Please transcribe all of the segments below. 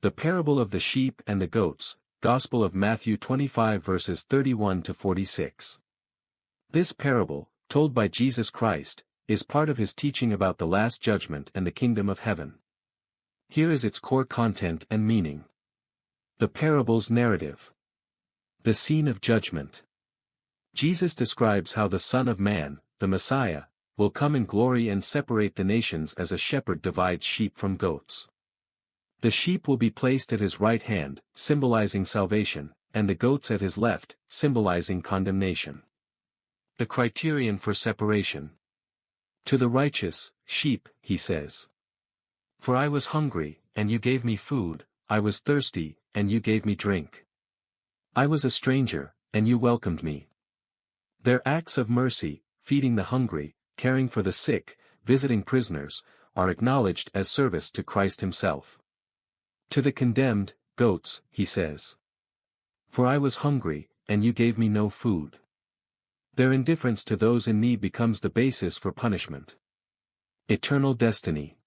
The parable of the sheep and the goats, Gospel of Matthew 25 verses 31 to 46. This parable, told by Jesus Christ, is part of his teaching about the Last Judgment and the Kingdom of Heaven. Here is its core content and meaning. The parable's narrative. The scene of judgment. Jesus describes how the Son of Man, the Messiah, will come in glory and separate the nations as a shepherd divides sheep from goats. The sheep will be placed at his right hand, symbolizing salvation, and the goats at his left, symbolizing condemnation. The criterion for separation. To the righteous, sheep, he says. For I was hungry, and you gave me food, I was thirsty, and you gave me drink. I was a stranger, and you welcomed me. Their acts of mercy, feeding the hungry, caring for the sick, visiting prisoners, are acknowledged as service to Christ himself. To the condemned, goats, he says. For I was hungry, and you gave me no food. Their indifference to those in need becomes the basis for punishment. Eternal destiny.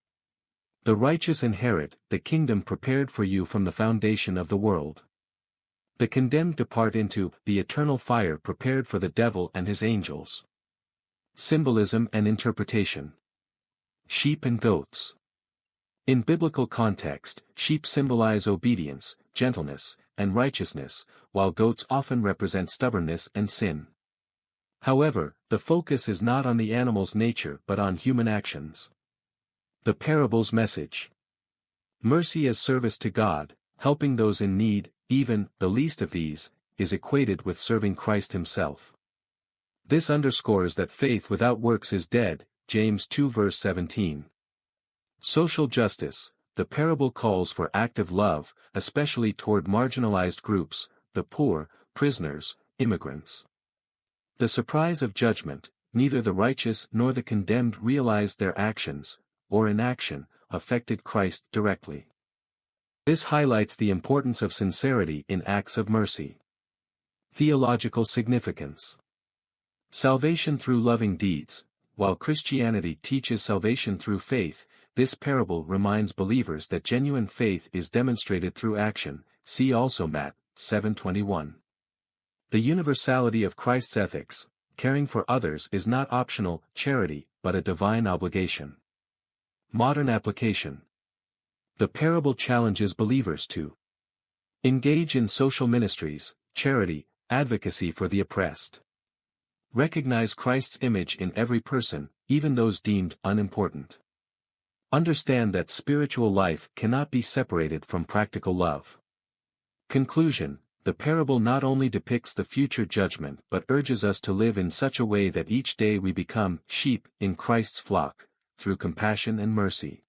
The righteous inherit the kingdom prepared for you from the foundation of the world. The condemned depart into the eternal fire prepared for the devil and his angels. Symbolism and interpretation. Sheep and goats. In biblical context, sheep symbolize obedience, gentleness, and righteousness, while goats often represent stubbornness and sin. However, the focus is not on the animal's nature but on human actions. The parable's message. Mercy as service to God, helping those in need, even the least of these, is equated with serving Christ himself. This underscores that faith without works is dead, James 2 verse 17. Social justice. The parable calls for active love, especially toward marginalized groups, the poor, prisoners, immigrants. The surprise of judgment. Neither the righteous nor the condemned realized their actions, or inaction, affected Christ directly. This highlights the importance of sincerity in acts of mercy. Theological significance. Salvation through loving deeds. While Christianity teaches salvation through faith, this parable reminds believers that genuine faith is demonstrated through action. See also Matt 7:21. The universality of Christ's ethics. Caring for others is not optional charity, but a divine obligation. Modern application. The parable challenges believers to engage in social ministries, charity, advocacy for the oppressed. Recognize Christ's image in every person, even those deemed unimportant. Understand that spiritual life cannot be separated from practical love. Conclusion. The parable not only depicts the future judgment but urges us to live in such a way that each day we become sheep in Christ's flock, through compassion and mercy.